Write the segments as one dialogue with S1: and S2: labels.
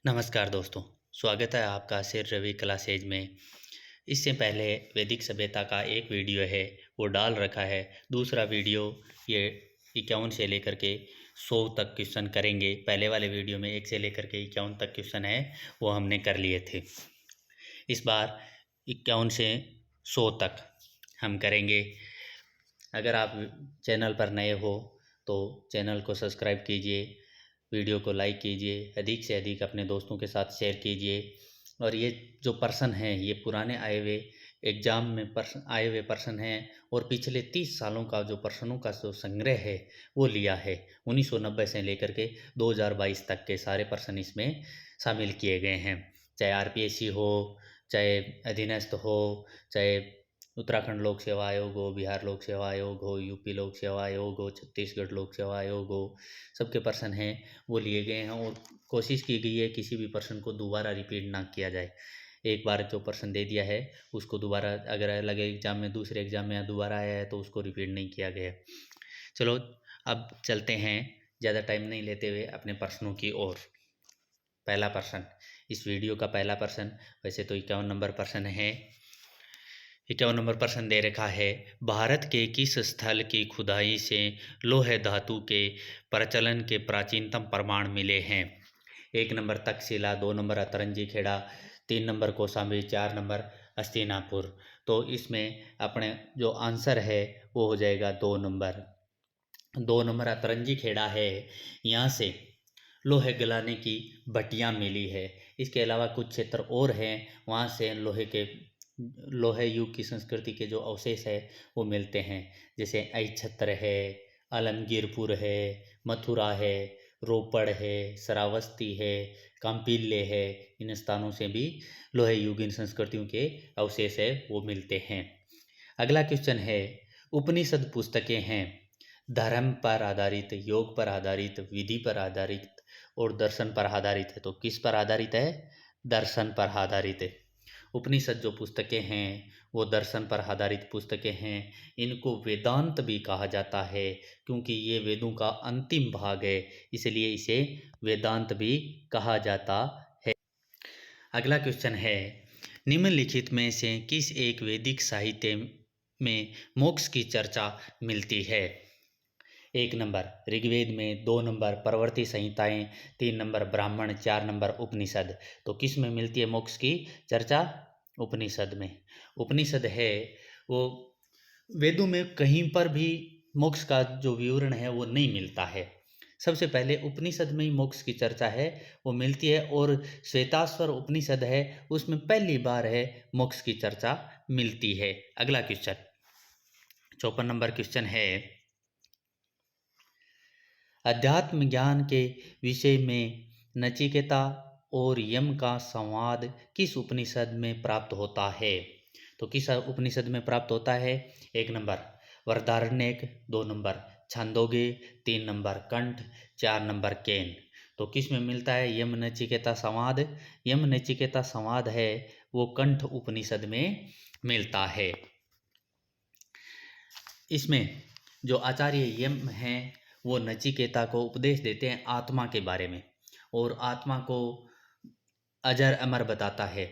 S1: नमस्कार दोस्तों, स्वागत है आपका सिर रवि क्लासेज में। इससे पहले वैदिक सभ्यता का एक वीडियो है वो डाल रखा है। दूसरा वीडियो ये 51 से लेकर के 100 तक क्वेश्चन करेंगे। पहले वाले वीडियो में 1 से लेकर के 51 तक क्वेश्चन है वो हमने कर लिए थे। इस बार 51 से 100 तक हम करेंगे। अगर आप चैनल पर नए हो तो चैनल को सब्सक्राइब कीजिए, वीडियो को लाइक कीजिए, अधिक से अधिक अपने दोस्तों के साथ शेयर कीजिए। और ये जो पर्सन हैं ये पुराने आए हुए एग्ज़ाम में पर्सन आए हुए पर्सन हैं और पिछले 30 सालों का जो पर्सनों का जो संग्रह है वो लिया है। 1990 से लेकर के 2022 तक के सारे पर्सन इसमें शामिल किए गए हैं। चाहे आरपीएससी हो, चाहे अधीनस्थ हो, चाहे उत्तराखंड लोक सेवा आयोग हो, बिहार लोक सेवा आयोग हो, यूपी लोक सेवा आयोग हो, छत्तीसगढ़ लोक सेवा आयोग हो, सबके पर्सन हैं वो लिए गए हैं। और कोशिश की गई है किसी भी पर्सन को दोबारा रिपीट ना किया जाए। एक बार जो पर्सन दे दिया है उसको दोबारा अगर अलग एग्ज़ाम में दूसरे एग्ज़ाम में दोबारा आया है तो उसको रिपीट नहीं किया गया। चलो अब चलते हैं, ज़्यादा टाइम नहीं लेते हुए अपने प्रश्नों की ओर। पहला प्रश्न, इस वीडियो का पहला प्रश्न, वैसे तो 51 नंबर प्रश्न है। 51 नंबर प्रश्न दे रखा है, भारत के किस स्थल की खुदाई से लौह धातु के प्रचलन के प्राचीनतम प्रमाण मिले हैं? 1 number Takshashila, 2 number Atranji Khera, 3 number Kaushambi, 4 number Hastinapur. तो इसमें अपने जो आंसर है वो हो जाएगा 2 नंबर। 2 नंबर अतरंजी खेड़ा है, यहाँ से लोहे गलाने की भट्टियाँ मिली है। इसके अलावा कुछ क्षेत्र और हैं वहाँ से लोहे युग की संस्कृति के जो अवशेष है वो मिलते हैं। जैसे अहिच्छत्र है, आलमगीरपुर है, मथुरा है, रोपड़ है, श्रावस्ती है, कांपिल्य है। इन स्थानों से भी लोहे युगीन संस्कृतियों के अवशेष है वो मिलते हैं। अगला क्वेश्चन है, उपनिषद पुस्तकें हैं धर्म पर आधारित, योग पर आधारित, विधि पर आधारित और दर्शन पर आधारित है। तो किस पर आधारित है? दर्शन पर आधारित है। उपनिषद जो पुस्तकें हैं वो दर्शन पर आधारित पुस्तकें हैं। इनको वेदांत भी कहा जाता है क्योंकि ये वेदों का अंतिम भाग है, इसलिए इसे वेदांत भी कहा जाता है। अगला क्वेश्चन है, निम्नलिखित में से किस एक वैदिक साहित्य में मोक्ष की चर्चा मिलती है? 1 नंबर ऋग्वेद में, 2 नंबर परवर्ती संहिताएं, 3 नंबर ब्राह्मण, 4 नंबर उपनिषद। तो किस में मिलती है मोक्ष की चर्चा? उपनिषद में। उपनिषद है वो वेदों में कहीं पर भी मोक्ष का जो विवरण है वो नहीं मिलता है। सबसे पहले उपनिषद में ही मोक्ष की चर्चा है वो मिलती है। और श्वेताश्वर उपनिषद है उसमें पहली बार है मोक्ष की चर्चा मिलती है। अगला क्वेश्चन 54 नंबर क्वेश्चन है, अध्यात्म ज्ञान के विषय में नचिकेता और यम का संवाद किस उपनिषद में प्राप्त होता है? तो किस उपनिषद में प्राप्त होता है? 1 number Brihadaranyaka, 2 number Chandogya, 3 number कंठ, 4 नंबर केन। तो किस में मिलता है यम नचिकेता संवाद? यम नचिकेता संवाद है वो कंठ उपनिषद में मिलता है। इसमें जो आचार्य यम हैं वो नचिकेता को उपदेश देते हैं आत्मा के बारे में, और आत्मा को अजर अमर बताता है,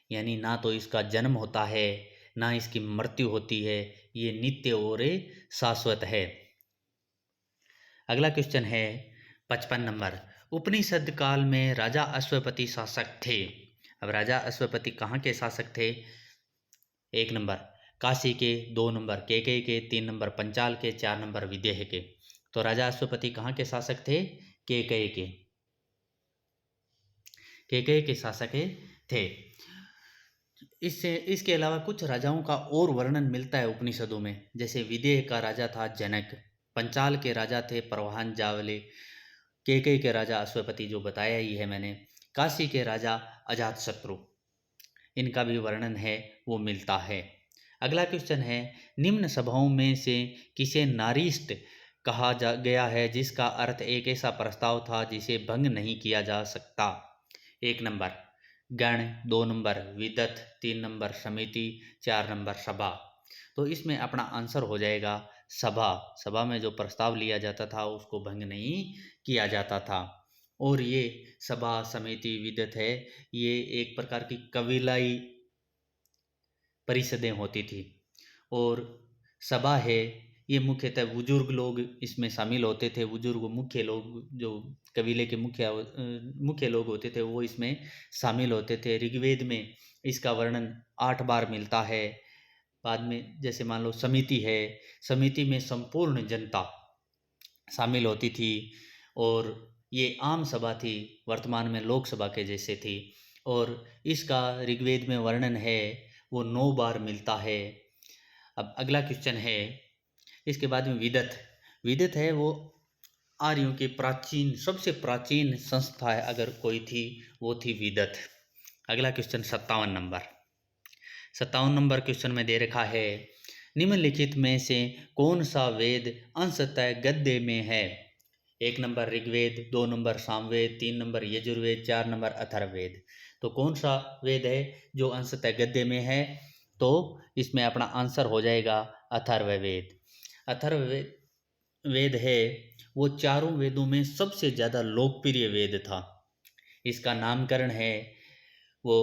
S1: यानी ना तो इसका जन्म होता है ना इसकी मृत्यु होती है, ये नित्य और शाश्वत है। अगला क्वेश्चन है 55 नंबर, उपनिषद काल में राजा अश्वपति शासक थे। अब राजा अश्वपति कहाँ के शासक थे? 1 नंबर काशी के, 2 नंबर केकई के, 3 नंबर पंचाल के, 4 नंबर विदेह के। तो राजा अश्वपति कहाँ के शासक थे? केकई के। केकई के शासक थे। इसके अलावा कुछ राजाओं का और वर्णन मिलता है उपनिषदों में। जैसे विदेह का राजा था जनक, पंचाल के राजा थे परवाहन जावले, केकई के राजा अश्वपति जो बताया ही है मैंने, काशी के राजा अजातशत्रु, इनका भी वर्णन है वो मिलता है। अगला क्वेश्चन है, निम्न सभाओं में से किसे नारीष्ट कहा गया है जिसका अर्थ एक ऐसा प्रस्ताव था जिसे भंग नहीं किया जा सकता? 1 नंबर गण, 2 नंबर विदत, 3 नंबर समिति, 4 नंबर सभा। तो इसमें अपना आंसर हो जाएगा सभा। सभा में जो प्रस्ताव लिया जाता था उसको भंग नहीं किया जाता था। और ये सभा समिति विदत है, ये एक प्रकार की कबीलाई परिषदें होती थी। और सभा है, ये मुख्यतः बुजुर्ग लोग इसमें शामिल होते थे। बुजुर्ग मुख्य लोग जो कबीले के मुख्य लोग होते थे वो इसमें शामिल होते थे। ऋग्वेद में इसका वर्णन 8 बार मिलता है। बाद में जैसे मान लो समिति है, समिति में संपूर्ण जनता शामिल होती थी और ये आम सभा थी, वर्तमान में लोकसभा के जैसे थी। और इसका ऋग्वेद में वर्णन है वो 9 बार मिलता है। अब अगला क्वेश्चन है, इसके बाद में विदत। विदत है वो आर्यों की प्राचीन, सबसे प्राचीन संस्था है अगर कोई थी, वो थी विदत। अगला क्वेश्चन 57 नंबर क्वेश्चन में दे रखा है, निम्नलिखित में से कौन सा वेद अंशतः गद्य में है? 1 number Rigveda, 2 number Samaveda, 3 number Yajurveda, 4 number Atharvaveda. तो कौन सा वेद है जो अंशतः गद्य में है? तो इसमें अपना आंसर हो जाएगा अथर्ववेद। अथर्ववेद वेद है वो चारों वेदों में सबसे ज़्यादा लोकप्रिय वेद था। इसका नामकरण है वो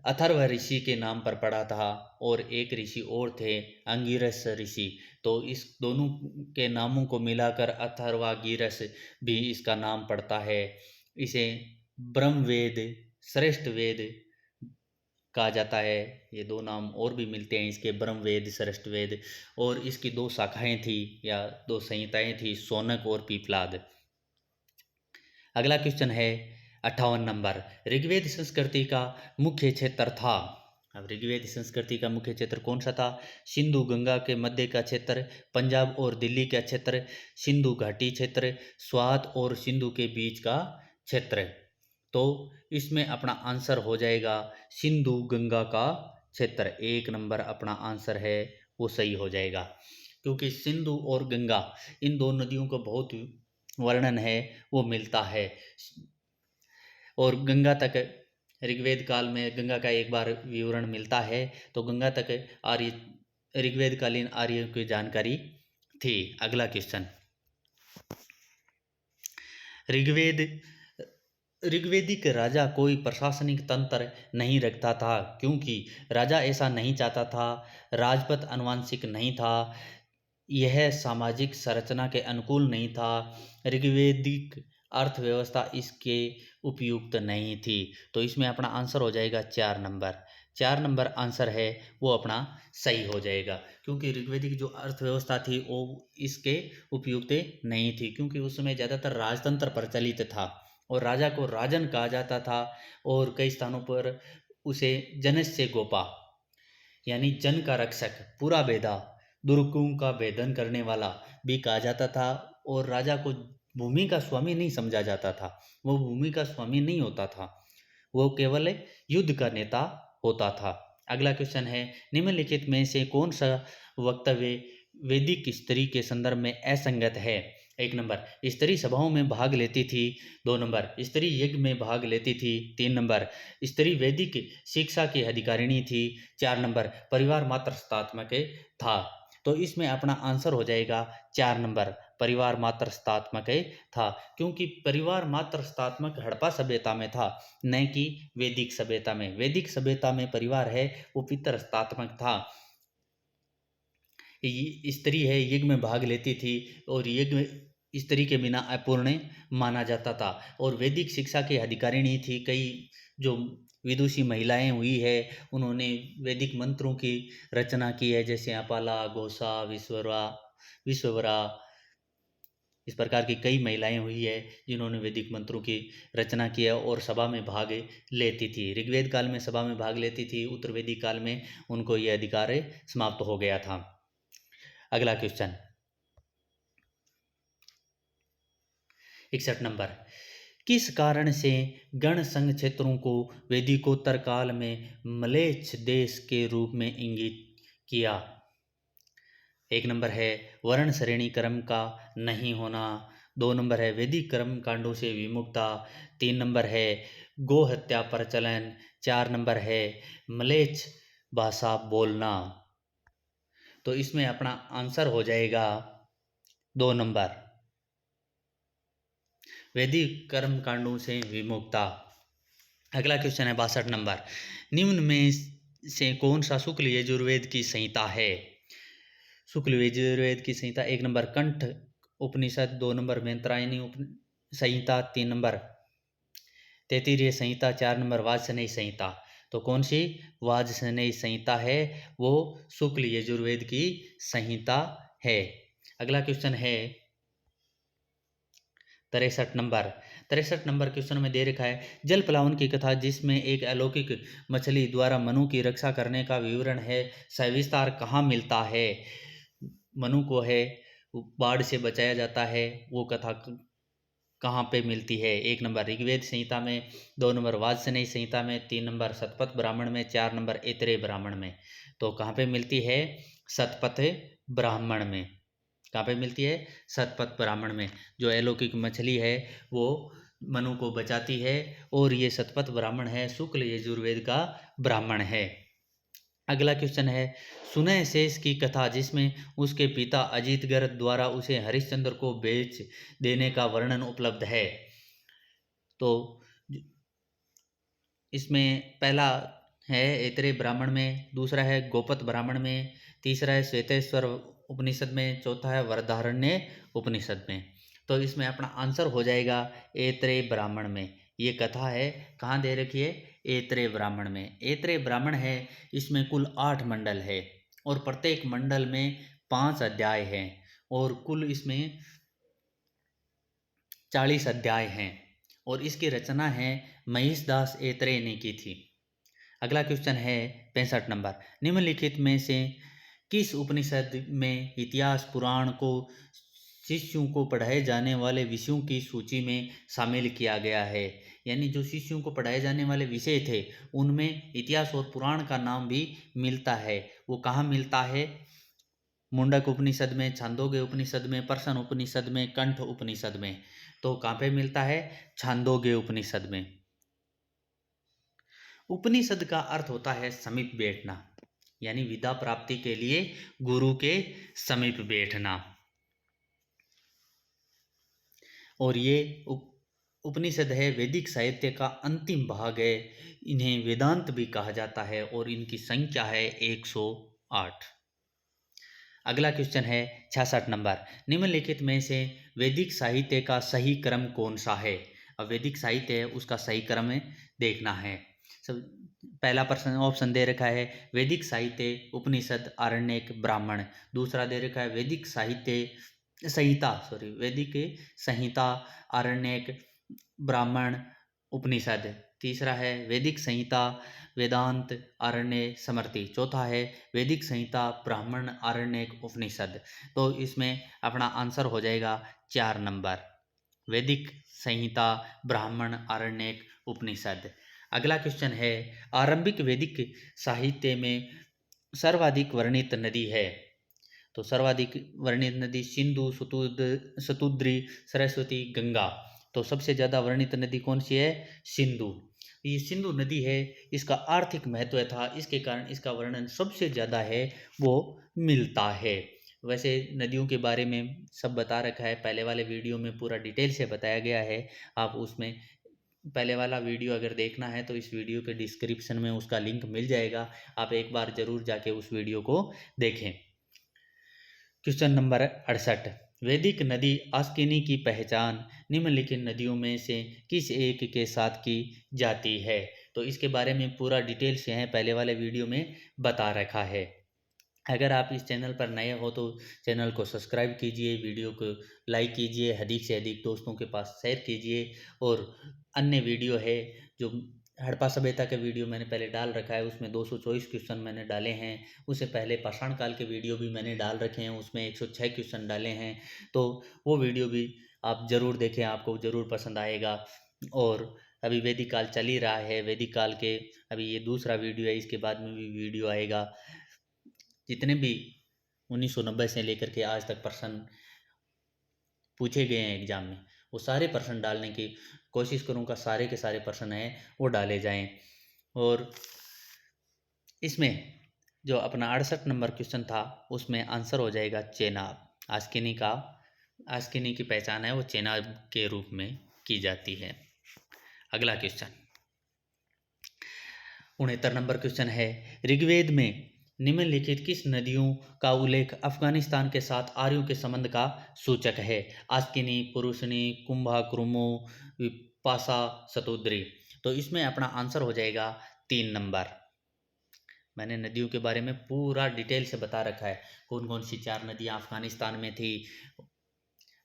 S1: अथर्व ऋषि के नाम पर पड़ा था और एक ऋषि और थे अंगिरस ऋषि। तो इस दोनों के नामों को मिलाकर अथर्वागिरस भी इसका नाम पड़ता है। इसे ब्रह्मवेद, श्रेष्ठ वेद कहा जाता है। ये 2 नाम और भी मिलते हैं इसके, ब्रह्मवेद, श्रेष्ठ वेद। और इसकी 2 शाखाएं थी या 2 संहिताएं थी, शौनक और पीपलाद। अगला क्वेश्चन है 58 नंबर, ऋग्वेद संस्कृति का मुख्य क्षेत्र था। अब ऋग्वेद संस्कृति का मुख्य क्षेत्र कौन सा था? सिंधु गंगा के मध्य का क्षेत्र, पंजाब और दिल्ली का क्षेत्र, सिंधु घाटी क्षेत्र, स्वात और सिंधु के बीच का क्षेत्र। तो इसमें अपना आंसर हो जाएगा सिंधु गंगा का क्षेत्र। 1 नंबर अपना आंसर है वो सही हो जाएगा, क्योंकि सिंधु और गंगा इन 2 नदियों का बहुत वर्णन है वो मिलता है। और गंगा तक ऋग्वेद काल में गंगा का एक बार विवरण मिलता है। तो गंगा तक आर्य ऋग्वेद कालीन आर्यों की जानकारी थी। अगला क्वेश्चन, ऋग्वेदिक राजा कोई प्रशासनिक तंत्र नहीं रखता था, क्योंकि राजा ऐसा नहीं चाहता था। राजपद आनुवंशिक नहीं था, यह सामाजिक संरचना के अनुकूल नहीं था। ऋग्वेदिक अर्थव्यवस्था इसके उपयुक्त नहीं थी। तो इसमें अपना आंसर हो जाएगा 4 नंबर। 4 नंबर आंसर है वो अपना सही हो जाएगा, क्योंकि ऋग्वेदिक जो अर्थव्यवस्था थी वो इसके उपयुक्त नहीं थी, क्योंकि उस समय ज़्यादातर राजतंत्र प्रचलित था और राजा को राजन कहा जाता था। और कई स्थानों पर उसे जनस्य गोपा यानी जन का रक्षक, पूरा भेदा, दुर्गों का भेदन करने वाला भी कहा जाता था। और राजा को भूमि का स्वामी नहीं समझा जाता था, वो भूमि का स्वामी नहीं होता था, वो केवल युद्ध का नेता होता था। अगला क्वेश्चन है, निम्नलिखित में से कौन सा वक्तव्य वैदिक स्त्री के संदर्भ में असंगत है? 1 नंबर, स्त्री सभाओं में भाग लेती थी। 2 नंबर, स्त्री यज्ञ में भाग लेती थी। 3 नंबर, स्त्री वैदिक शिक्षा की अधिकारिणी थी। 4 नंबर, परिवार मात्र सत्तात्मक था। तो इसमें अपना आंसर हो जाएगा 4 नंबर, परिवार मात्र सत्तात्मक था, क्योंकि परिवार मात्र सत्तात्मक हड़प्पा सभ्यता में था, न कि वैदिक सभ्यता में। वैदिक सभ्यता में परिवार है वो पितर सत्तात्मक था। स्त्री है यज्ञ में भाग लेती थी और यज्ञ में स्त्री के बिना अपूर्ण माना जाता था। और वैदिक शिक्षा की अधिकारिणी थी। कई जो विदुषी महिलाएं हुई है उन्होंने वैदिक मंत्रों की रचना की है, जैसे अपाला, घोषा, विश्ववरा, इस प्रकार की कई महिलाएं हुई है जिन्होंने वैदिक मंत्रों की रचना की है और सभा में भाग लेती थी। ऋग्वेद काल में सभा में भाग लेती थी, उत्तर वैदिक काल में उनको ये अधिकार समाप्त हो गया था। अगला क्वेश्चन 61 नंबर, किस कारण से गण संघ क्षेत्रों को वैदिकोत्तर काल में मलेच्छ देश के रूप में इंगित किया? 1 नंबर है वर्ण श्रेणी क्रम का नहीं होना। 2 नंबर है वैदिक कर्म कांडों से विमुक्ता। 3 नंबर है गो हत्या प्रचलन। 4 नंबर है मलेच्छ भाषा बोलना। तो इसमें अपना आंसर हो जाएगा 2 नंबर, वैदिक कर्म कांडों से विमुक्ता। अगला क्वेश्चन है 62 नंबर, निम्न में से कौन सा शुक्ल यजुर्वेद की संहिता है? शुक्ल यजुर्वेद की संहिता 1 नंबर कंठ उपनिषद, 2 नंबर मैत्रायणी संहिता, 3 नंबर तैत्तिरीय संहिता, 4 नंबर वाजसनेयी संहिता। तो कौन सी वाजसनेयी संहिता है? वो शुक्ल यजुर्वेद की संहिता है। अगला क्वेश्चन है 63 नंबर क्वेश्चन में दे रखा है, जल प्लावन की कथा जिसमें एक अलौकिक मछली द्वारा मनु की रक्षा करने का विवरण है, सविस्तार कहाँ मिलता है? मनु को है बाढ़ से बचाया जाता है, वो कथा कहाँ पे मिलती है? 1 नंबर ऋग्वेद संहिता में, 2 नंबर वाजसनेयी संहिता में, 3 नंबर शतपथ ब्राह्मण में, 4 नंबर ऐतरेय ब्राह्मण में। तो कहाँ पे मिलती है? शतपथ ब्राह्मण में। कहाँ पे मिलती है? शतपथ ब्राह्मण में। जो अलौकिक मछली है वो मनु को बचाती है, और ये शतपथ ब्राह्मण है, शुक्ल यजुर्वेद का ब्राह्मण है। अगला क्वेश्चन है, सुनह शेष की कथा जिसमें उसके पिता अजितगर्त द्वारा उसे हरिश्चंद्र को बेच देने का वर्णन उपलब्ध है। तो इसमें पहला है ऐतरेय ब्राह्मण में, दूसरा है गोपत ब्राह्मण में, तीसरा है श्वेतेश्वर उपनिषद में, चौथा है वरदारण्य उपनिषद में। तो इसमें अपना आंसर हो जाएगा ऐतरेय ब्राह्मण में। ये कथा है कहाँ दे रखी है? ऐतरेय ब्राह्मण में। ऐतरेय ब्राह्मण है, इसमें कुल 8 मंडल है और प्रत्येक मंडल में 5 अध्याय हैं और कुल इसमें 40 अध्याय हैं और इसकी रचना है महिषदास ऐतरेय ने की थी। अगला क्वेश्चन है 65 नंबर, निम्नलिखित में से किस उपनिषद में इतिहास पुराण को शिष्यों को पढ़ाए जाने वाले विषयों की सूची में शामिल किया गया है? यानी जो शिष्यों को पढ़ाए जाने वाले विषय थे उनमें इतिहास और पुराण का नाम भी मिलता है। वो कहाँ मिलता है? मुंडक उपनिषद में, छांदोग्य उपनिषद में, पर्शन उपनिषद में, कंठ उपनिषद में। तो कहाँ पे मिलता है? छांदोग्य उपनिषद में। उपनिषद का अर्थ होता है समीप बैठना, यानी विद्या प्राप्ति के लिए गुरु के समीप बैठना। और ये उपनिषद है वैदिक साहित्य का अंतिम भाग है। इन्हें वेदांत भी कहा जाता है और इनकी संख्या है 108। अगला क्वेश्चन है 66 नंबर, निम्नलिखित में से वैदिक साहित्य का सही क्रम कौन सा है? अब वैदिक साहित्य है उसका सही क्रम है देखना है। सब पहला प्रश्न ऑप्शन दे रखा है वैदिक साहित्य उपनिषद आरण्यक ब्राह्मण, दूसरा दे रखा है वैदिक साहित्य संहिता वैदिक संहिता आरण्यक ब्राह्मण उपनिषद, तीसरा है वैदिक संहिता वेदांत आरण्य समृति, चौथा है वैदिक संहिता ब्राह्मण आरण्यक उपनिषद। तो इसमें अपना आंसर हो जाएगा 4 नंबर वैदिक संहिता ब्राह्मण आरण्यक उपनिषद। अगला क्वेश्चन है, आरंभिक वैदिक साहित्य में सर्वाधिक वर्णित नदी है? तो सर्वाधिक वर्णित नदी सिंधु, सतुद्री, सरस्वती, गंगा। तो सबसे ज़्यादा वर्णित नदी कौन सी है? सिंधु। ये सिंधु नदी है, इसका आर्थिक महत्व था, इसके कारण इसका वर्णन सबसे ज़्यादा है वो मिलता है। वैसे नदियों के बारे में सब बता रखा है, पहले वाले वीडियो में पूरा डिटेल से बताया गया है। आप उसमें पहले वाला वीडियो अगर देखना है तो इस वीडियो के डिस्क्रिप्शन में उसका लिंक मिल जाएगा, आप एक बार ज़रूर जाके उस वीडियो को देखें। क्वेश्चन नंबर 68, वैदिक नदी आस्किनी की पहचान निम्नलिखित नदियों में से किस एक के साथ की जाती है? तो इसके बारे में पूरा डिटेल से है पहले वाले वीडियो में बता रखा है। अगर आप इस चैनल पर नए हो तो चैनल को सब्सक्राइब कीजिए, वीडियो को लाइक कीजिए, अधिक से अधिक दोस्तों के पास शेयर कीजिए। और अन्य वीडियो है जो हड़प्पा सभ्यता के वीडियो मैंने पहले डाल रखा है, उसमें 224 क्वेश्चन मैंने डाले हैं। उससे पहले पाषाण काल के वीडियो भी मैंने डाल रखे हैं, उसमें 106 क्वेश्चन डाले हैं। तो वो वीडियो भी आप ज़रूर देखें, आपको ज़रूर पसंद आएगा। और अभी वैदिक काल चल ही रहा है, वैदिक काल के अभी ये दूसरा वीडियो है, इसके बाद में भी वीडियो आएगा। जितने भी 1990 से लेकर के आज तक प्रश्न पूछे गए हैं एग्जाम में, वो सारे प्रश्न डालने की कोशिश करूँगा, सारे के सारे प्रश्न हैं वो डाले जाएं। और इसमें जो अपना 68 नंबर क्वेश्चन था उसमें आंसर हो जाएगा चेनाब। आस्किनी की पहचान है वो चेनाब के रूप में की जाती है। अगला क्वेश्चन 69 नंबर क्वेश्चन है, ऋग्वेद में निम्नलिखित किस नदियों का उल्लेख अफगानिस्तान के साथ आर्यों के संबंध का सूचक है? आस्किनी, पुरुषनी, कुंभा, क्रुमो, विपासा, सतोद्री। तो इसमें अपना आंसर हो जाएगा 3 नंबर। मैंने नदियों के बारे में पूरा डिटेल से बता रखा है, कौन कौन सी 4 नदियां अफगानिस्तान में थी।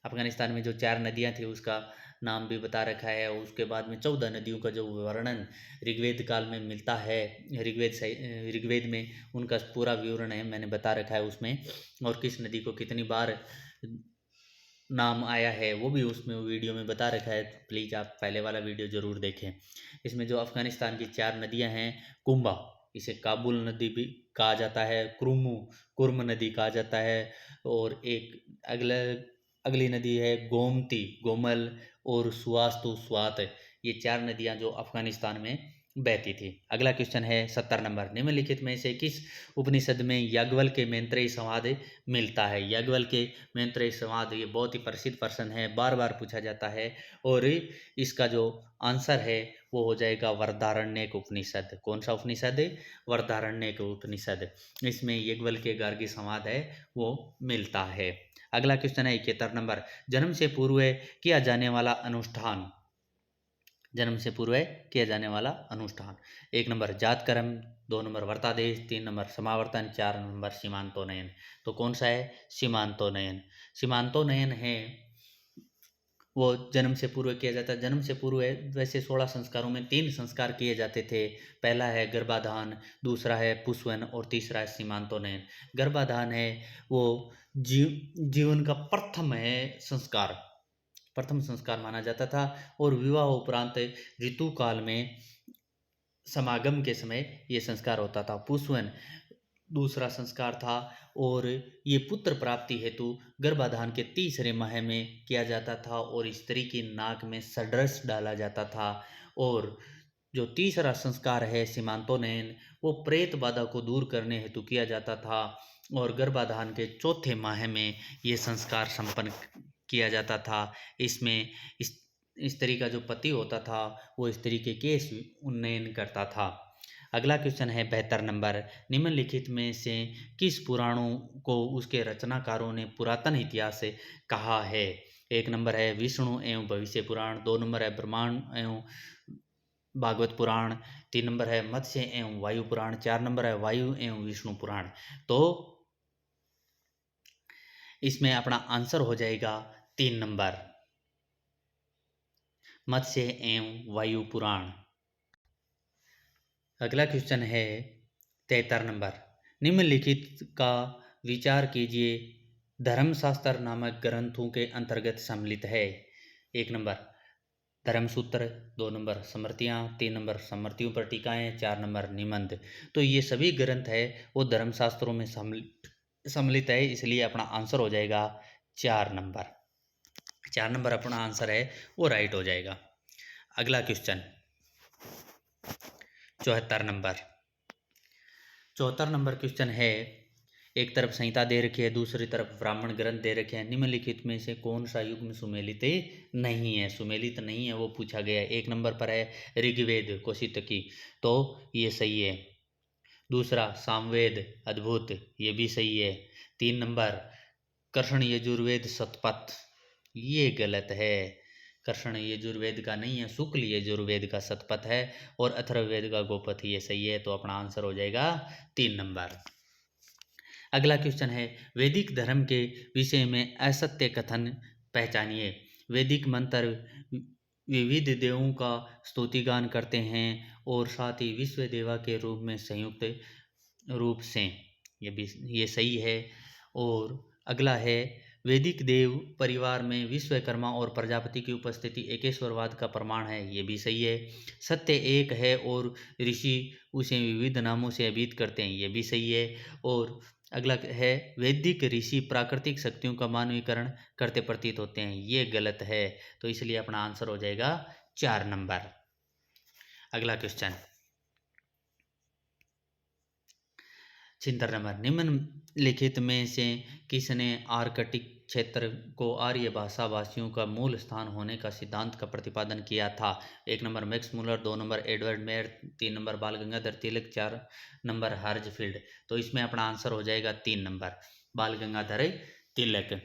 S1: अफगानिस्तान में जो 4 नदियां थी उसका नाम भी बता रखा है। उसके बाद में 14 नदियों का जो वर्णन ऋग्वेद काल में मिलता है, ऋग्वेद में उनका पूरा विवरण है, मैंने बता रखा है उसमें। और किस नदी को कितनी बार नाम आया है वो भी उसमें वीडियो में बता रखा है, तो प्लीज़ आप पहले वाला वीडियो ज़रूर देखें। इसमें जो अफगानिस्तान की 4 नदियाँ हैं, कुंभा, इसे काबुल नदी भी कहा जाता है, क्रुमु, कुर्म नदी कहा जाता है, और एक अगली नदी है गोमती, गोमल, और सुवास्तु, स्वात। ये 4 नदियाँ जो अफगानिस्तान में बहती थी। अगला क्वेश्चन है 70 नंबर, निम्नलिखित में से किस उपनिषद में याज्ञवल्क्य के मैत्रेयी संवाद मिलता है? याज्ञवल्क्य के मैत्रेयी संवाद ये बहुत ही प्रसिद्ध प्रश्न है, बार बार पूछा जाता है, और इसका जो आंसर है वो हो जाएगा वृहदारण्यक उपनिषद। कौन सा उपनिषद? वृहदारण्यक उपनिषद। इसमें याज्ञवल्क्य के गार्गी संवाद है वो मिलता है। अगला क्वेश्चन है 71 नंबर, जन्म से पूर्व किया जाने वाला अनुष्ठान। जन्म से पूर्व किया जाने वाला अनुष्ठान। 1 नंबर जातकर्म, 2 नंबर व्रतादेश, 3 नंबर समावर्तन, 4 नंबर सीमांतोनयन। तो कौन सा है? सीमांतोनयन। सीमांतोनयन है वो जन्म से पूर्व किया जाता है। जन्म से पूर्व वैसे 16 संस्कारों में 3 संस्कार किए जाते थे। पहला है गर्भाधान, दूसरा है पुष्वन, और तीसरा है सीमांतोनयन। गर्भाधान है वो जीवन का प्रथम संस्कार माना जाता था, और विवाह उपरांत ऋतु काल में समागम के समय ये संस्कार होता था। पुष्वन दूसरा संस्कार था, और ये पुत्र प्राप्ति हेतु गर्भाधान के तीसरे माह में किया जाता था, और स्त्री की नाक में सड्रस डाला जाता था। और जो तीसरा संस्कार है सीमांतोनयन, वो प्रेत बाधा को दूर करने हेतु किया जाता था, और गर्भाधान के चौथे माह में ये संस्कार संपन्न किया जाता था। इसमें स्त्री का जो पति होता था वो स्त्री के केश उन्नयन करता था। अगला क्वेश्चन है 72 नंबर, निम्नलिखित में से किस पुराणों को उसके रचनाकारों ने पुरातन इतिहास से कहा है? 1 नंबर है विष्णु एवं भविष्य पुराण, 2 नंबर है ब्रह्मांड एवं भागवत पुराण, 3 नंबर है मत्स्य एवं वायु पुराण, 4 नंबर है वायु एवं विष्णु पुराण। तो इसमें अपना आंसर हो जाएगा 3 नंबर, मत्स्य एवं वायु पुराण। अगला क्वेश्चन है 73 नंबर, निम्नलिखित का विचार कीजिए धर्मशास्त्र नामक ग्रंथों के अंतर्गत सम्मिलित है। 1 नंबर धर्मसूत्र, 2 नंबर स्मृतियाँ, 3 नंबर स्मृतियों पर टीकाएँ, 4 नंबर निबंध। तो ये सभी ग्रंथ है वो धर्मशास्त्रों में सम्मिलित है, इसलिए अपना आंसर हो जाएगा 4 नंबर। 4 नंबर अपना आंसर है वो राइट हो जाएगा। अगला क्वेश्चन 74 नंबर। 74 नंबर क्वेश्चन है, एक तरफ संहिता दे रखी है, दूसरी तरफ ब्राह्मण ग्रंथ दे रखे हैं, निम्नलिखित में से कौन सा युग्म सुमेलित नहीं है? सुमेलित नहीं है वो पूछा गया है। 1 नंबर पर है ऋग्वेद कौशितकी, तो ये सही है। दूसरा सामवेद अद्भुत, ये भी सही है। 3 नंबर कर्षण यजुर्वेद शतपथ, ये गलत है। कर्षण यजुर्वेद का नहीं है, शुक्ल यजुर्वेद का शतपथ है, और अथर्ववेद का गोपथ, ये सही है। तो अपना आंसर हो जाएगा 3 नंबर। अगला क्वेश्चन है, वैदिक धर्म के विषय में असत्य कथन पहचानिए। वैदिक मंत्र विविध देवों का स्तुतिगान करते हैं, और साथ ही विश्व देवा के रूप में संयुक्त रूप से, ये सही है। और अगला है, वैदिक देव परिवार में विश्वकर्मा और प्रजापति की उपस्थिति एकेश्वरवाद का प्रमाण है, ये भी सही है। सत्य एक है और ऋषि उसे विविध नामों से अभिहित करते हैं, ये भी सही है। और अगला है, वैदिक ऋषि प्राकृतिक शक्तियों का मानवीकरण करते प्रतीत होते हैं, ये गलत है। तो इसलिए अपना आंसर हो जाएगा 4 नंबर। अगला क्वेश्चन 76 नंबर, निम्नलिखित में से किसने आर्कटिक क्षेत्र को आर्य भाषा भाषियों का मूल स्थान होने का सिद्धांत का प्रतिपादन किया था? 1 number Max Muller, 2 number Edward mayor, 3 number बाल गंगाधर तिलक, 4 नंबर हर्जफील्ड। तो इसमें अपना आंसर हो जाएगा 3 नंबर बाल गंगाधर तिलक।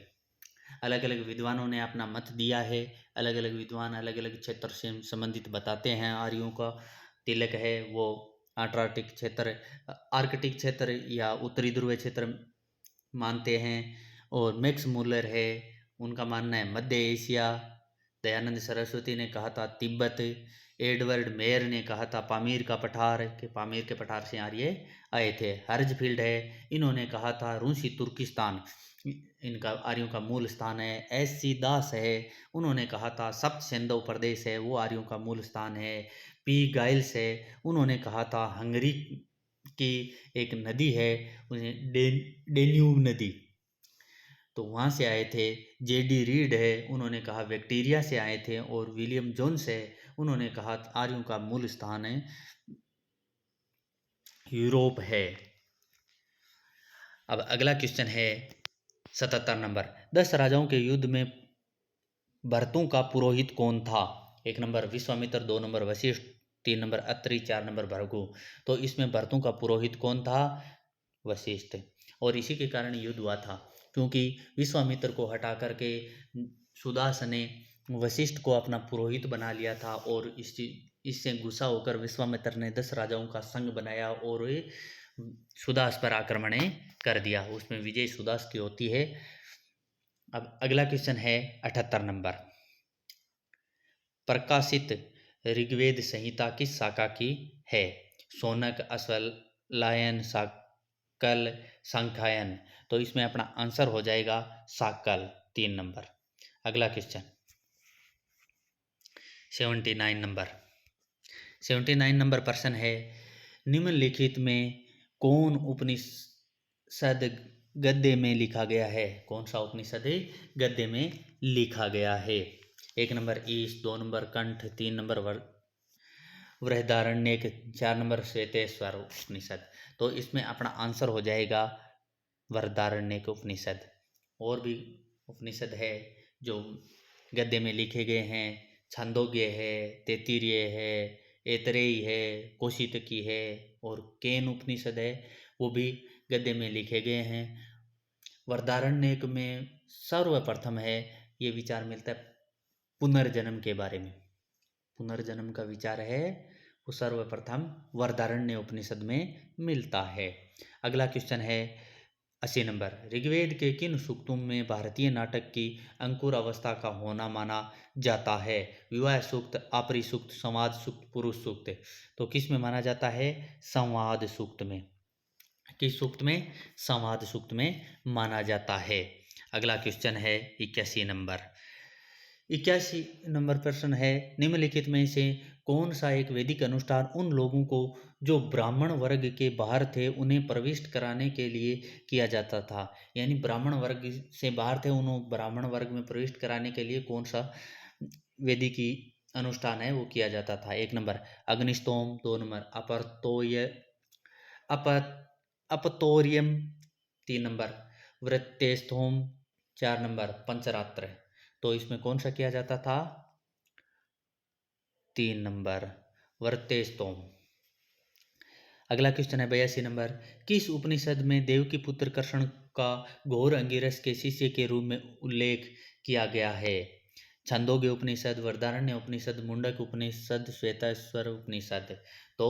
S1: अलग अलग विद्वानों ने अपना मत दिया है, अलग अलग विद्वान अलग अलग क्षेत्र से संबंधित बताते हैं। आर्यों का तिलक है वो अंटार्कटिक क्षेत्र, आर्कटिक क्षेत्र या उत्तरी ध्रुवीय क्षेत्र मानते हैं। और मैक्स मूलर है, उनका मानना है मध्य एशिया। दयानंद सरस्वती ने कहा था तिब्बत। एडवर्ड मेयर ने कहा था पामीर का पठार, कि पामीर के पठार से आर्य आए थे। हर्जफील्ड है, इन्होंने कहा था रूसी तुर्किस्तान इनका आर्यों का मूल स्थान है। एस.सी. दास है, उन्होंने कहा था सप्त सिंधु प्रदेश है वो आर्यों का मूल स्थान है। पी गाइल्स है, उन्होंने कहा था हंगरी की एक नदी है उन्हें डेन्यूब नदी, तो वहाँ से आए थे। जे.डी. रीड है, उन्होंने कहा बैक्टीरिया से आए थे। और विलियम जोन्स है, उन्होंने कहा आर्यों का मूल स्थान है यूरोप है। अब अगला क्वेश्चन है 77 नंबर। 10 राजाओं के युद्ध में भरतों का पुरोहित कौन था? 1 number Vishwamitra, 2 number Vashishtha, 3 number Atri, 4 number Bhrigu. तो इसमें भरतों का पुरोहित कौन था? वशिष्ठ। और इसी के कारण युद्ध हुआ था, क्योंकि विश्वामित्र को हटा करके सुदास ने वशिष्ठ को अपना पुरोहित बना लिया था। और इससे गुस्सा होकर विश्वामित्र ने 10 राजाओं का संघ बनाया और सुदास पर आक्रमण कर दिया। उसमें विजय सुदास की होती है। अब अगला क्वेश्चन है 78 नंबर। प्रकाशित ऋग्वेद संहिता किस शाखा की है? शौनक, अश्वलायन, शाकल, सांख्यायन। तो इसमें अपना आंसर हो जाएगा शाकल, 3 नंबर। अगला क्वेश्चन 79 नंबर। 79 नंबर प्रश्न है निम्नलिखित में कौन उपनिषद गद्य में लिखा गया है? कौन सा उपनिषद गद्य में लिखा गया है? 1 नंबर ईश, 2 नंबर कंठ, 3 नंबर बृहदारण्यक, 4 नंबर श्वेतेश्वर उपनिषद। तो इसमें अपना आंसर हो जाएगा बृहदारण्यक उपनिषद। और भी उपनिषद है जो गद्य में लिखे गए हैं। छांदोग्य है, तैत्तिरीय है, ऐतरेयी है, कौशितकी है और केन उपनिषद है, वो भी गद्य में लिखे गए हैं। बृहदारण्यक में सर्वप्रथम है ये विचार मिलता है पुनर्जन्म के बारे में। पुनर्जन्म का विचार है वो सर्वप्रथम बृहदारण्य उपनिषद में मिलता है। अगला क्वेश्चन है 80 नंबर। ऋग्वेद के किन सूक्तों में भारतीय नाटक की अंकुर अवस्था का होना माना जाता है? विवाह सूक्त, आपरी सूक्त, संवाद सूक्त, पुरुष सूक्त। तो किस में माना जाता है? संवाद सूक्त में। किस सूक्त में? संवाद सूक्त में माना जाता है। अगला क्वेश्चन है 81 नंबर। 81 नंबर प्रश्न है निम्नलिखित में से कौन सा एक वैदिक अनुष्ठान उन लोगों को जो ब्राह्मण वर्ग के बाहर थे उन्हें प्रविष्ट कराने के लिए किया जाता था? यानी ब्राह्मण वर्ग से बाहर थे, उन्हें ब्राह्मण वर्ग में प्रविष्ट कराने के लिए कौन सा वैदिक अनुष्ठान है वो किया जाता था? 1 नंबर अग्निस्तोम, 2 नंबर अपतोर्यम, 3 नंबर वृत्तेस्थोम, 4 नंबर पंचरात्र। तो इसमें कौन सा किया जाता था? 3 नंबर वृत्तेस्तोम। अगला क्वेश्चन है 82 नंबर। किस उपनिषद में देवकी पुत्र कृष्ण का घोर अंगिरस के शिष्य के रूप में उल्लेख किया गया है? छंदोग्य उपनिषद, वृहदारण्य उपनिषद, मुंडक उपनिषद, श्वेताश्वर उपनिषद। तो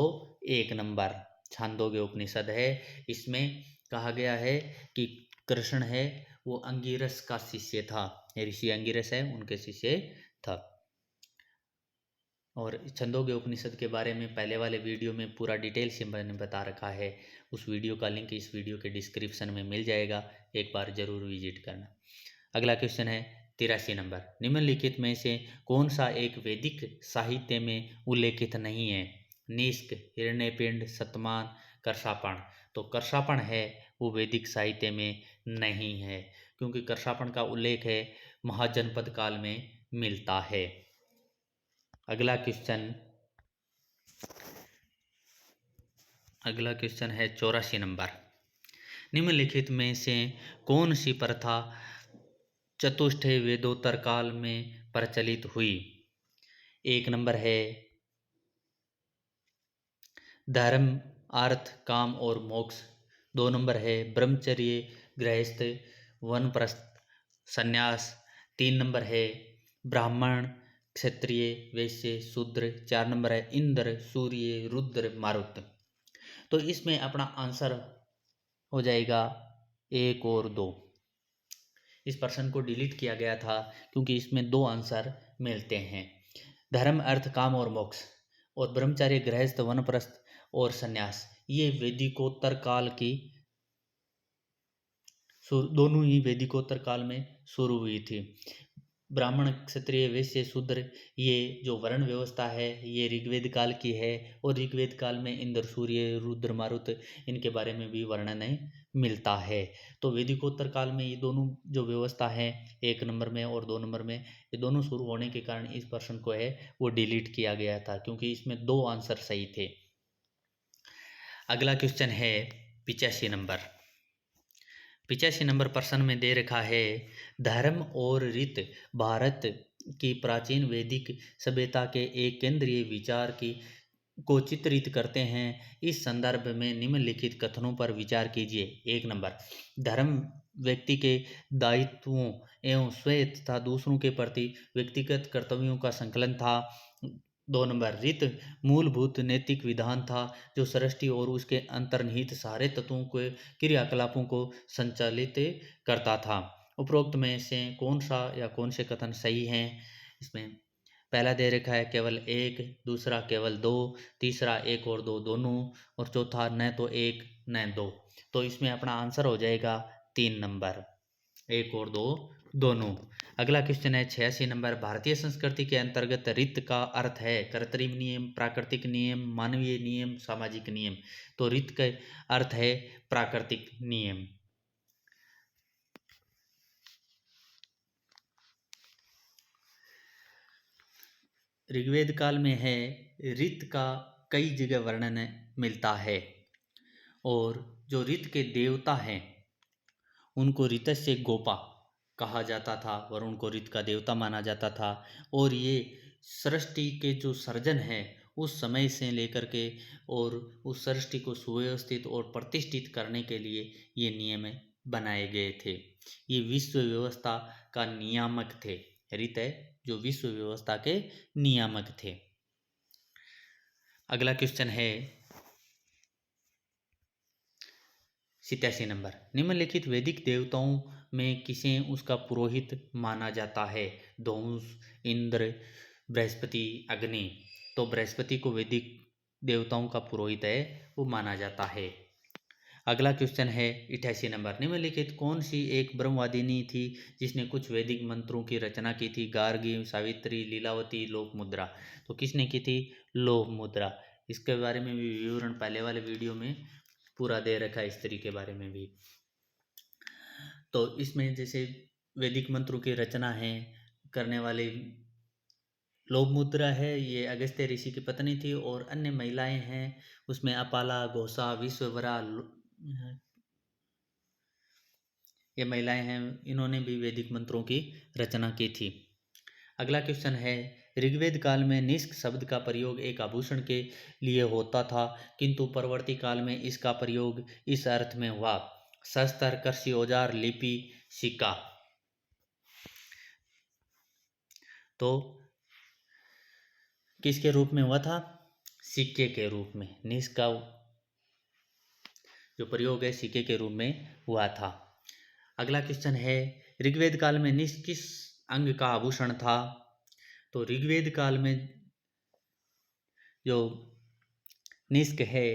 S1: 1 नंबर छांदोग्य उपनिषद है। इसमें कहा गया है कि कृष्ण है वो अंगिरस का शिष्य था, ऋषि अंगिरस है उनके शिष्य था। और छंदोग्य उपनिषद के बारे में पहले वाले वीडियो में पूरा डिटेल से मैंने बता रखा है। उस वीडियो का लिंक इस वीडियो के डिस्क्रिप्शन में मिल जाएगा, एक बार जरूर विजिट करना। अगला क्वेश्चन है 83 नंबर। निम्नलिखित में से कौन सा एक वैदिक साहित्य में उल्लेखित नहीं है? निष्क, हिरण्यपिंड, शतमान, कर्षापण। तो कर्षापण है वो वैदिक साहित्य में नहीं है, क्योंकि कर्षापण का उल्लेख है महाजनपद काल में मिलता है। अगला क्वेश्चन है 84 नंबर। निम्नलिखित में से कौन सी प्रथा चतुष्टय वेदोत्तर काल में प्रचलित हुई। एक नंबर है धर्म, अर्थ, काम और मोक्ष। दो नंबर है ब्रह्मचर्य, गृहस्थ, वानप्रस्थ, संन्यास। तीन नंबर है ब्राह्मण, क्षत्रिय, वैश्य, शूद्र। चार नंबर है इंद्र, सूर्य, रुद्र, मारुत। तो इसमें अपना आंसर हो जाएगा 1 और 2। इस प्रश्न को डिलीट किया गया था क्योंकि इसमें 2 आंसर मिलते हैं, धर्म, अर्थ, काम और मोक्ष। और ब्रह्मचर्य, गृहस्थ, वानप्रस्थ और संन्यास ये वैदिकोत्तर काल की दोनों ही वैदिकोत्तर काल में शुरू हुई थी। ब्राह्मण, क्षत्रिय, वैश्य, शूद्र ये जो वर्ण व्यवस्था है ये ऋग्वेद काल की है। और ऋग्वेद काल में इंद्र, सूर्य, रुद्र, मारुत इनके बारे में भी वर्णन मिलता है। तो वैदिकोत्तर काल में ये दोनों जो व्यवस्था है 1 नंबर में और 2 नंबर में, ये दोनों शुरू होने के कारण इस प्रश्न को है वो डिलीट किया गया था क्योंकि इसमें 2 आंसर सही थे। अगला क्वेश्चन है 85 नंबर। 85 नंबर प्रश्न में दे रखा है धर्म और रीत भारत की प्राचीन वैदिक सभ्यता के एक केंद्रीय विचार की को चित्रित करते हैं। इस संदर्भ में निम्नलिखित कथनों पर विचार कीजिए। 1 नंबर धर्म व्यक्ति के दायित्वों एवं स्वयं तथा दूसरों के प्रति व्यक्तिगत कर्तव्यों का संकलन था। 2 नंबर रीत मूलभूत नैतिक विधान था जो सृष्टि और उसके अंतर्निहित सारे तत्वों के क्रियाकलापों को संचालित करता था। उपरोक्त में से कौन सा या कौन से कथन सही हैं? इसमें पहला दे रखा है केवल 1, दूसरा केवल 2, तीसरा 1 और 2 दोनों, और चौथा न तो 1 न 2। तो इसमें अपना आंसर हो जाएगा 3 नंबर, 1 और 2 दोनों। अगला क्वेश्चन है 86 नंबर। भारतीय संस्कृति के अंतर्गत रीत का अर्थ है कृत्रिम नियम, प्राकृतिक नियम, मानवीय नियम, सामाजिक नियम। तो रीत का अर्थ है प्राकृतिक नियम। ऋग्वेद काल में है रीत का कई जगह वर्णन मिलता है और जो रीत के देवता हैं उनको ऋतस्य गोपा कहा जाता था और उनको रीत का देवता माना जाता था। और ये सृष्टि के जो सर्जन है उस समय से लेकर के और उस सृष्टि को सुव्यवस्थित और प्रतिष्ठित करने के लिए ये नियम बनाए गए थे। ये विश्व व्यवस्था का नियामक थे। रीत है जो विश्व व्यवस्था के नियामक थे। अगला क्वेश्चन है 87 नंबर। निम्नलिखित वैदिक देवताओं में किसे उसका पुरोहित माना जाता है? धौंस, इंद्र, बृहस्पति, अग्नि। तो बृहस्पति को वैदिक देवताओं का पुरोहित है वो माना जाता है। अगला क्वेश्चन है 88 नंबर। निम्नलिखित कौन सी एक ब्रह्मवादिनी थी जिसने कुछ वैदिक मंत्रों की रचना की थी? गार्गी, सावित्री, लीलावती, लोकमुद्रा। तो किसने की थी? लोकमुद्रा। इसके बारे में भी विवरण पहले वाले वीडियो में पूरा दे रखा है, स्त्री के बारे में भी। तो इसमें जैसे वैदिक मंत्रों की रचना है करने वाली लोकमुद्रा है, ये अगस्त्य ऋषि की पत्नी थी। और अन्य महिलाएं हैं उसमें अपाला, घोषा, विश्ववरा, ये महिलाएं हैं, इन्होंने भी वैदिक मंत्रों की रचना की थी। अगला क्वेश्चन है ऋग्वेद काल में निष्क शब्द का प्रयोग एक आभूषण के लिए होता था किंतु परवर्ती काल में इसका प्रयोग इस अर्थ में हुआ: शस्त्र, कृषि औजार, लिपि, सिक्का। तो किसके रूप में हुआ था? सिक्के के रूप में। निष्क का जो प्रयोग है सिक्के के रूप में हुआ था। अगला क्वेश्चन है ऋग्वेद काल में निष्क किस अंग का आभूषण था? तो ऋग्वेद काल में जो निष्क है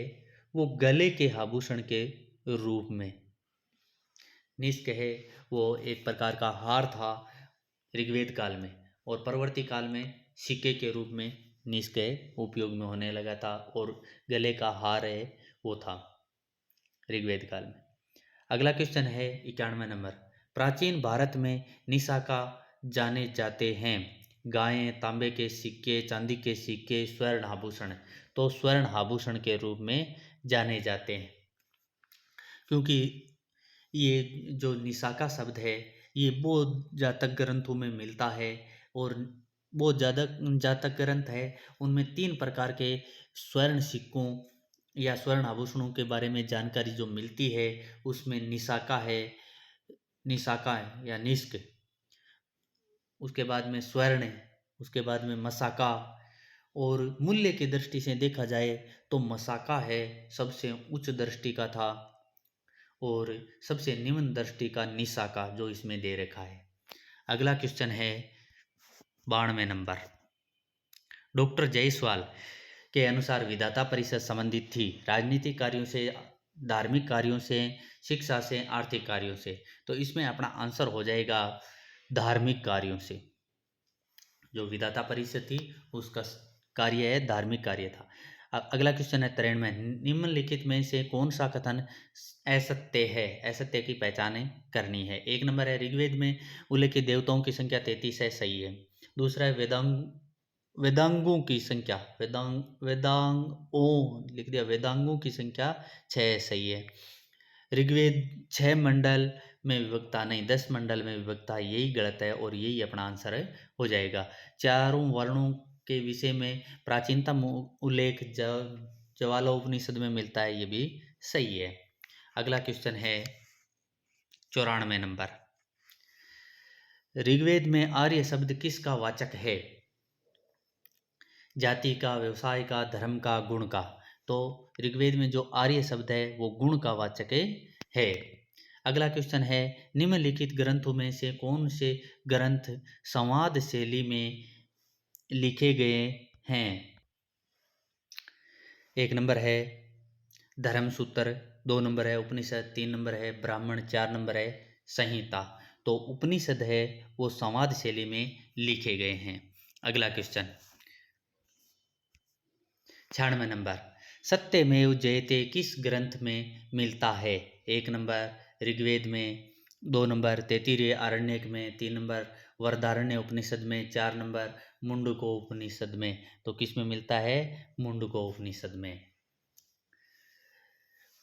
S1: वो गले के आभूषण के रूप में निष्क है वो एक प्रकार का हार था ऋग्वेद काल में। और परवर्ती काल में सिक्के के रूप में निष्क उपयोग में होने लगा था और गले का हार है वो था ऋग्वेद काल में। अगला क्वेश्चन है 91 नंबर। प्राचीन भारत में निशाका जाने जाते हैं: गायें, तांबे के सिक्के, चांदी के सिक्के, स्वर्ण आभूषण। तो स्वर्ण आभूषण के रूप में जाने जाते हैं क्योंकि ये जो निशाका शब्द है ये बौद्ध जातक ग्रंथों में मिलता है और बौद्ध जातक ग्रंथ है उनमें 3 प्रकार के स्वर्ण सिक्कों या स्वर्ण आभूषणों के बारे में जानकारी जो मिलती है उसमें निशाका है या निष्क, उसके बाद में स्वर्ण है, उसके बाद में मसाका, और मूल्य की दृष्टि से देखा जाए तो मसाका है सबसे उच्च दृष्टि का था और सबसे निम्न दृष्टि का निशाका जो इसमें दे रखा है। अगला क्वेश्चन है 92 नंबर। डॉक्टर जायसवाल के अनुसार विधाता परिषद संबंधित थी राजनीतिक कार्यों से, धार्मिक कार्यों से, शिक्षा से, आर्थिक कार्यों से। तो इसमें अपना आंसर हो जाएगा धार्मिक कार्यों से। जो विधाता परिषद थी उसका कार्य है धार्मिक कार्य था। अब अगला क्वेश्चन है 93। निम्नलिखित में से कौन सा कथन असत्य है, असत्य की पहचान करनी है। 1 नंबर है ऋग्वेद में उल्लेखित देवताओं की संख्या 33 है, सही है। दूसरा है वेदांगों की संख्या, वेदांगों लिख दिया, वेदांगों की संख्या 6 है, सही है। ऋग्वेद 6 मंडल में विभक्ता नहीं 10 मंडल में विभक्ता, यही गलत है और यही अपना आंसर हो जाएगा। चारों वर्णों के विषय में प्राचीनतम उल्लेख ज्वालोपनिषद में मिलता है, ये भी सही है। अगला क्वेश्चन है 94 नंबर। ऋग्वेद में आर्य शब्द किसका वाचक है। जाति का, व्यवसाय का, धर्म का, गुण का। तो ऋग्वेद में जो आर्य शब्द है वो गुण का वाचक है। अगला क्वेश्चन है निम्नलिखित ग्रंथों में से कौन से ग्रंथ संवाद शैली में लिखे गए हैं। 1 नंबर है धर्मसूत्र, 2 नंबर है उपनिषद, 3 नंबर है ब्राह्मण, 4 नंबर है संहिता। तो उपनिषद है वो संवाद शैली में लिखे गए हैं। अगला क्वेश्चन 96 नंबर। सत्यमेव जयते किस ग्रंथ में मिलता है। 1 नंबर ऋग्वेद में, 2 नंबर तैत्तिरीय आरण्यक में, 3 नंबर वरदारण्य उपनिषद में, 4 नंबर मुंडको उपनिषद में। तो किस में मिलता है, मुंडको उपनिषद में।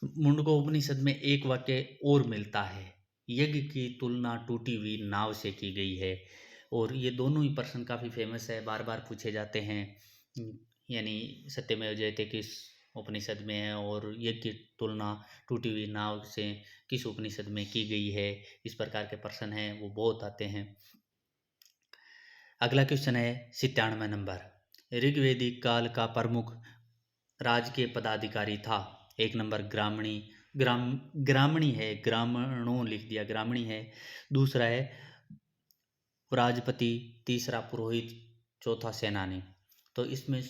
S1: मुंडको उपनिषद में एक वाक्य और मिलता है, यज्ञ की तुलना टूटी हुई नाव से की गई है। और ये दोनों ही प्रश्न काफ़ी फेमस है, बार बार पूछे जाते हैं। यानी सत्यमेव जयते किस उपनिषद में है और यज्ञ की तुलना टूटी हुई नाव से किस उपनिषद में की गई है। इस प्रकार के प्रश्न हैं वो बहुत आते हैं। अगला क्वेश्चन है 97 नंबर। ऋग्वेदिक काल का प्रमुख राजकीय पदाधिकारी था। 1 नंबर ग्रामणी है, ग्रामणों लिख दिया, ग्रामणी है। दूसरा है राजपति, तीसरा पुरोहित, चौथा सेनानी। तो इसमें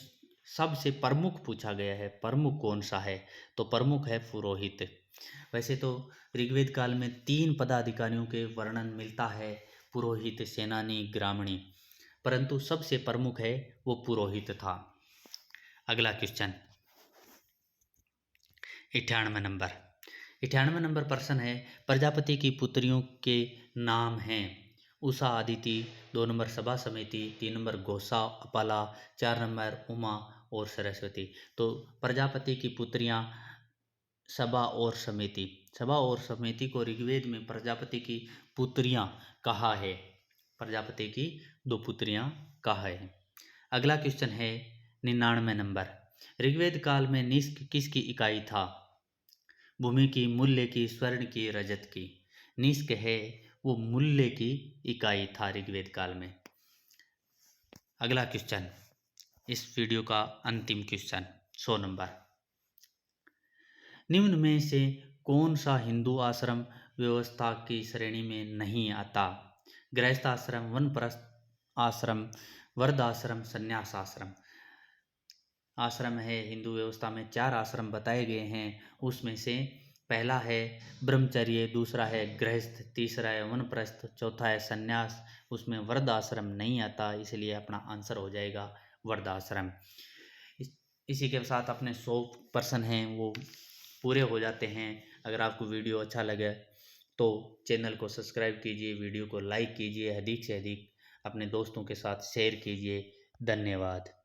S1: सबसे प्रमुख पूछा गया है, प्रमुख कौन सा है। तो प्रमुख है पुरोहित। वैसे तो ऋग्वेद काल में 3 पदाधिकारियों के वर्णन मिलता है, पुरोहित, सेनानी, ग्रामणी, परंतु सबसे प्रमुख है वो पुरोहित था। अगला क्वेश्चन 98 नंबर। 98 नंबर प्रश्न है प्रजापति की पुत्रियों के नाम हैं। उषा, अदिति, 2 नंबर सभा समिति, 3 नंबर घोषा अपाला, 4 नंबर उमा और सरस्वती। तो प्रजापति की पुत्रियां सभा और समिति, सभा और समिति को ऋग्वेद में प्रजापति की पुत्रियां कहा है, प्रजापति की 2 पुत्रियां कहा है। अगला क्वेश्चन है 99 नंबर। ऋग्वेद काल में निष्क किसकी इकाई था। भूमि की, मूल्य की, स्वर्ण की, रजत की। निष्क है वो मूल्य की इकाई था ऋग्वेद काल में। अगला क्वेश्चन, इस वीडियो का अंतिम क्वेश्चन 100 नंबर। निम्न में से कौन सा हिंदू आश्रम व्यवस्था की श्रेणी में नहीं आता। गृहस्थ आश्रम, वनप्रस्थ आश्रम, वर्ध आश्रम, संन्यास आश्रम। आश्रम है हिंदू व्यवस्था में 4 आश्रम बताए गए हैं, उसमें से पहला है ब्रह्मचर्य, दूसरा है गृहस्थ, तीसरा है वनप्रस्थ, चौथा है संन्यास। उसमें वर्ध आश्रम नहीं आता, इसलिए अपना आंसर हो जाएगा वर्ध आश्रम। इसी के साथ अपने 100 प्रश्न हैं वो पूरे हो जाते हैं। अगर आपको वीडियो अच्छा लगे तो चैनल को सब्सक्राइब कीजिए, वीडियो को लाइक कीजिए, अधिक से अधिक अपने दोस्तों के साथ शेयर कीजिए। धन्यवाद।